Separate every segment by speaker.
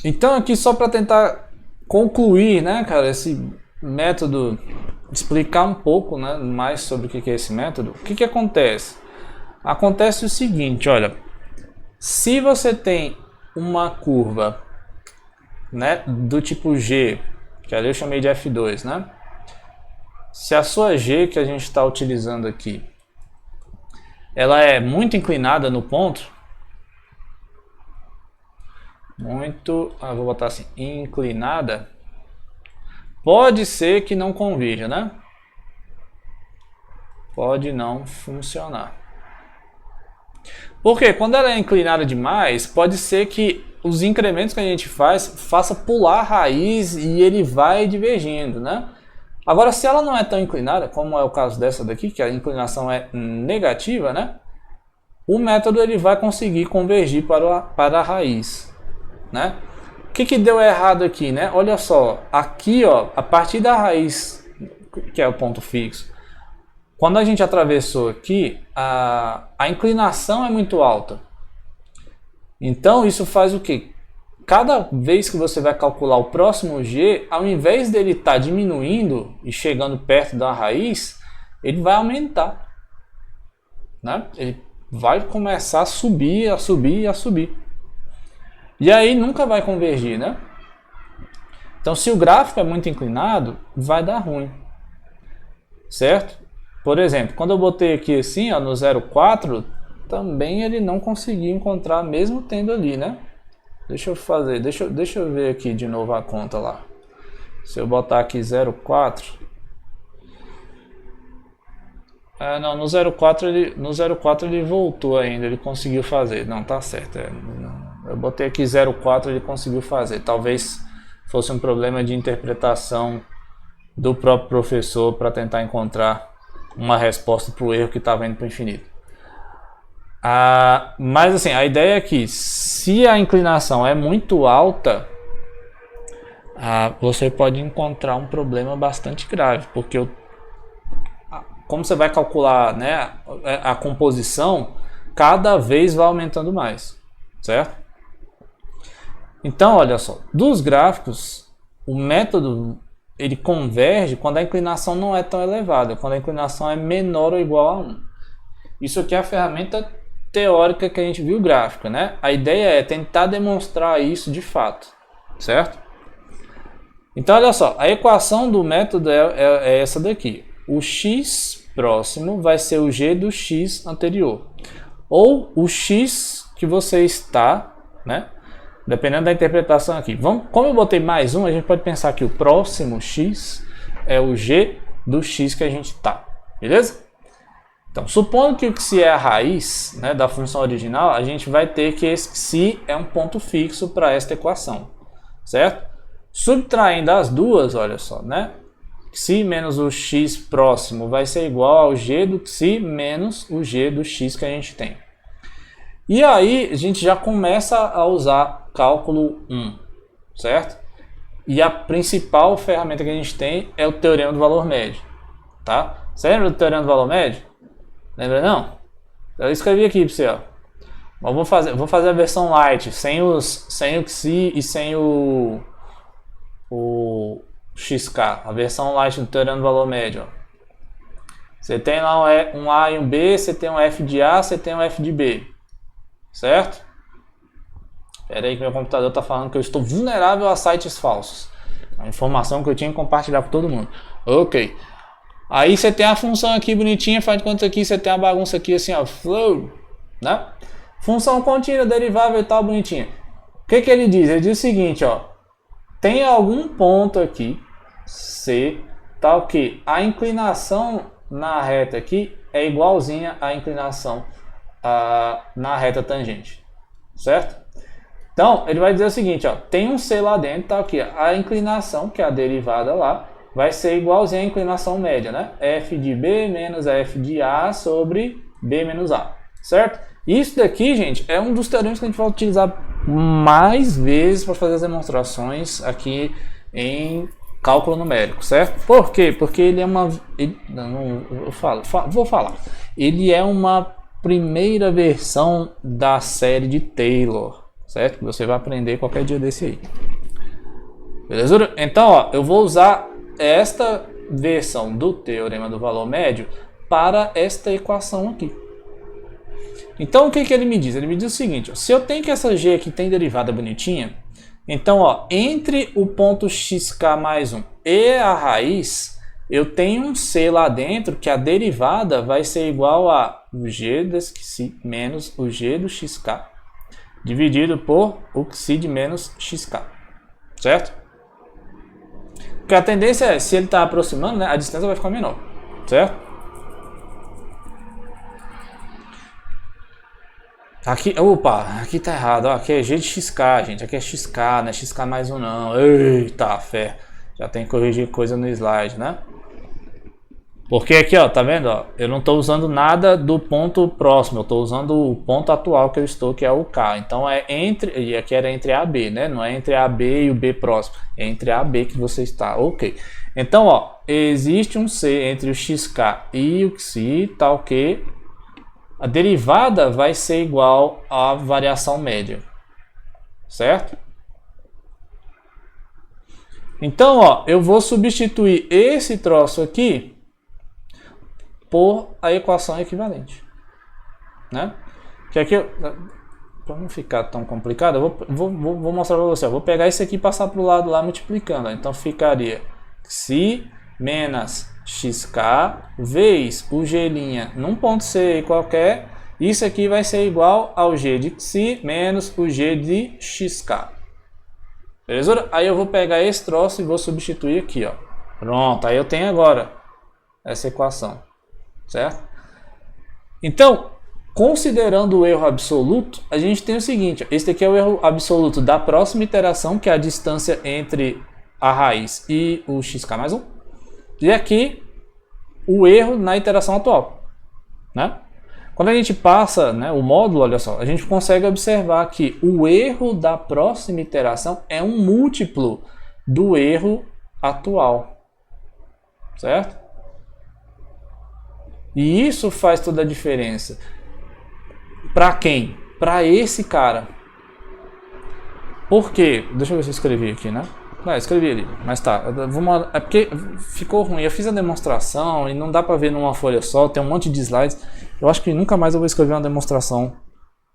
Speaker 1: Então aqui só para tentar concluir, né, cara, esse método, explicar um pouco, né, mais sobre o que é esse método. O que acontece? Acontece o seguinte, olha, se você tem uma curva, né, do tipo G, que ali eu chamei de F2, né? Se a sua G que a gente está utilizando aqui, ela é muito inclinada no ponto, vou botar assim, inclinada, pode ser que não convirja, né? Pode não funcionar. Porque quando ela é inclinada demais, pode ser que os incrementos que a gente faça pular a raiz e ele vai divergindo, né? Agora, se ela não é tão inclinada, como é o caso dessa daqui, que a inclinação é negativa, né? O método ele vai conseguir convergir para a raiz, né? O que deu errado aqui, né? Olha só, aqui, ó, a partir da raiz, que é o ponto fixo, quando a gente atravessou aqui, a inclinação é muito alta. Então, isso faz o quê? Cada vez que você vai calcular o próximo G, ao invés dele estar diminuindo e chegando perto da raiz, ele vai aumentar, né? Ele vai começar a subir, a subir, a subir. E aí nunca vai convergir, né? Então, se o gráfico é muito inclinado, vai dar ruim, certo? Por exemplo, quando eu botei aqui assim, ó, no 0,4, também ele não conseguiu encontrar, mesmo tendo ali, né? Deixa eu ver aqui de novo a conta lá. Se eu botar aqui 0,4, não, no 0,4 ele voltou ainda, ele conseguiu fazer. Não, tá certo. Eu botei aqui 0,4, ele conseguiu fazer. Talvez fosse um problema de interpretação do próprio professor para tentar encontrar uma resposta para o erro que estava indo para o infinito. Mas assim, a ideia é que se a inclinação é muito alta, você pode encontrar um problema bastante grave, porque como você vai calcular, né, a composição, cada vez vai aumentando mais, certo? Então, olha só, dos gráficos, o método ele converge quando a inclinação não é tão elevada, quando a inclinação é menor ou igual a 1. Isso aqui é a ferramenta teórica que a gente viu gráfica, né? A ideia é tentar demonstrar isso de fato, certo? Então, olha só, a equação do método é essa daqui. O x próximo vai ser o g do x anterior, ou o x que você está, né? Dependendo da interpretação aqui. Como eu botei mais um, a gente pode pensar que o próximo x é o g do x que a gente está, beleza? Então, supondo que o xi é a raiz, né, da função original, a gente vai ter que esse xi é um ponto fixo para esta equação, certo? Subtraindo as duas, olha só, né? Xi menos o x próximo vai ser igual ao g do xi menos o g do x que a gente tem. E aí a gente já começa a usar cálculo 1, certo? E a principal ferramenta que a gente tem é o teorema do valor médio, tá? Você lembra do teorema do valor médio? Lembra não? Eu escrevi aqui para você, ó. Mas vou fazer a versão light, sem o xi e sem o xk, a versão light do teorema do valor médio, ó. Você tem lá um A e um B, você tem um F de A, você tem um F de B, certo? Espera aí que meu computador está falando que eu estou vulnerável a sites falsos. A informação que eu tinha que compartilhar com todo mundo. Ok. Aí você tem a função aqui bonitinha, faz de conta aqui, você tem a bagunça aqui assim, ó, flow, né? Função contínua, derivável e tal, bonitinha. O que ele diz? Ele diz o seguinte, ó. Tem algum ponto aqui, C, tal que a inclinação na reta aqui é igualzinha à inclinação na reta tangente, certo? Então, ele vai dizer o seguinte, ó, tem um C lá dentro, tal que a inclinação, que é a derivada lá, vai ser igualzinha à inclinação média, né? F de B menos F de A sobre B menos A, certo? Isso daqui, gente, é um dos teoremas que a gente vai utilizar mais vezes para fazer as demonstrações aqui em cálculo numérico, certo? Por quê? Porque ele é uma... vou falar. Ele é uma primeira versão da série de Taylor, certo? Que você vai aprender qualquer dia desse aí. Beleza? Então, ó, eu vou usar esta versão do teorema do valor médio para esta equação aqui. Então, o que que ele me diz? Ele me diz o seguinte, ó, se eu tenho que essa g aqui tem derivada bonitinha, então, ó, entre o ponto xk mais 1 e a raiz, eu tenho um c lá dentro que a derivada vai ser igual a o g desse xi menos o g do xk dividido por o xi de menos xk, certo? Porque a tendência é, se ele está aproximando, né, a distância vai ficar menor, certo? Aqui, opa, aqui tá errado, ó, aqui é g de xk, gente, aqui é xk, não é xk mais 1 não, eita fé, já tem que corrigir coisa no slide, né? Porque aqui, ó, tá vendo, ó, eu não estou usando nada do ponto próximo, eu estou usando o ponto atual que eu estou, que é o K. Então é entre, e aqui era entre A e B, né? Não é entre A e B e o B próximo, é entre A e B que você está, ok. Então, ó, existe um C entre o XK e o XI, tal que a derivada vai ser igual à variação média, certo? Então, ó, eu vou substituir esse troço aqui por a equação equivalente, né? Que aqui, para não ficar tão complicado, eu vou mostrar para você. Eu vou pegar esse aqui e passar para o lado lá multiplicando. Então ficaria xi menos xk vezes o g' num ponto C qualquer. Isso aqui vai ser igual ao g de xi menos o g de xk. Beleza? Aí eu vou pegar esse troço e vou substituir aqui, ó. Pronto, aí eu tenho agora essa equação. Certo? Então, considerando o erro absoluto, a gente tem o seguinte, esse aqui é o erro absoluto da próxima iteração, que é a distância entre a raiz e o xk mais 1, e aqui o erro na iteração atual, né? Quando a gente passa, né, o módulo, olha só, a gente consegue observar que o erro da próxima iteração é um múltiplo do erro atual, certo? E isso faz toda a diferença. Para quem? Para esse cara. Por quê? Deixa eu ver se eu escrevi aqui, né? Não, eu escrevi ali, mas tá. É porque ficou ruim. Eu fiz a demonstração e não dá para ver numa folha só. Tem um monte de slides. Eu acho que nunca mais eu vou escrever uma demonstração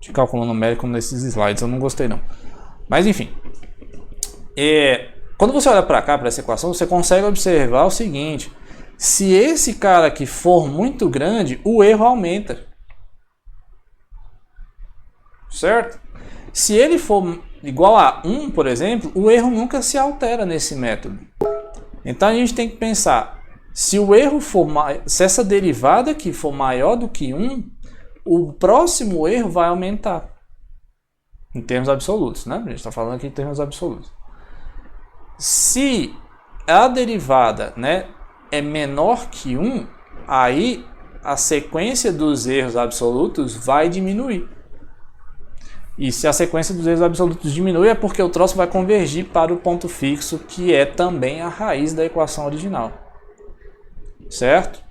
Speaker 1: de cálculo numérico nesses slides. Eu não gostei não. Mas enfim. Quando você olha para cá, para essa equação, você consegue observar o seguinte. Se esse cara aqui for muito grande, o erro aumenta. Certo? Se ele for igual a 1, por exemplo, o erro nunca se altera nesse método. Então a gente tem que pensar, se o erro for se essa derivada aqui for maior do que 1, o próximo erro vai aumentar. Em termos absolutos, né? A gente está falando aqui em termos absolutos. Se a derivada, né, é menor que 1, aí a sequência dos erros absolutos vai diminuir. E se a sequência dos erros absolutos diminui é porque o troço vai convergir para o ponto fixo, que é também a raiz da equação original. Certo?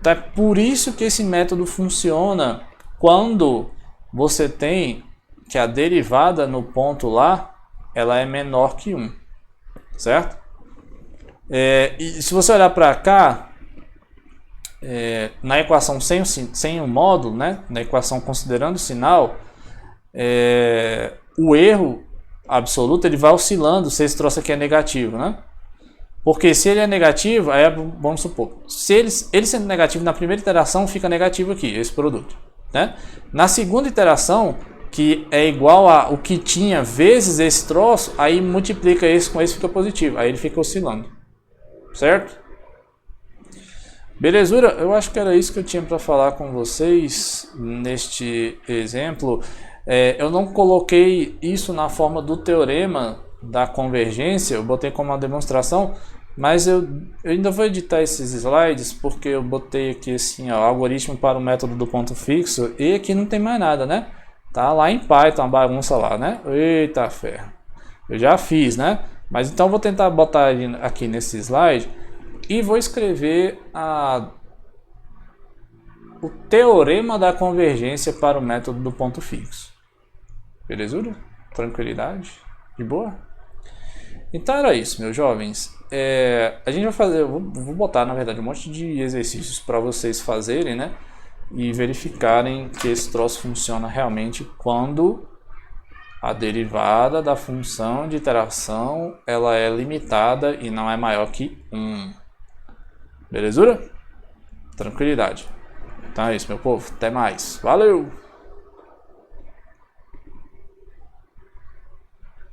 Speaker 1: Então é por isso que esse método funciona quando você tem que a derivada no ponto lá, ela é menor que 1. Certo? E se você olhar para cá, na equação sem o módulo, né, na equação considerando o sinal, o erro absoluto ele vai oscilando se esse troço aqui é negativo, né? Porque se ele é negativo, aí vamos supor, se ele sendo negativo na primeira iteração, fica negativo aqui, esse produto, né? Na segunda iteração, que é igual a o que tinha vezes esse troço, aí multiplica esse com esse, fica positivo, aí ele fica oscilando. Certo? Belezura? Eu acho que era isso que eu tinha para falar com vocês neste exemplo. Eu não coloquei isso na forma do teorema da convergência, eu botei como uma demonstração, mas eu ainda vou editar esses slides porque eu botei aqui assim, ó, algoritmo para o método do ponto fixo, e aqui não tem mais nada, né? Tá lá em Python, uma bagunça lá, né? Eita ferro. Eu já fiz, né? Mas então vou tentar botar aqui nesse slide e vou escrever o teorema da convergência para o método do ponto fixo. Belezura? Tranquilidade? De boa? Então era isso, meus jovens. A gente vai fazer, eu vou botar na verdade um monte de exercícios para vocês fazerem, né? E verificarem que esse troço funciona realmente quando a derivada da função de iteração ela é limitada e não é maior que 1. Belezura? Tranquilidade. Então é isso, meu povo. Até mais. Valeu!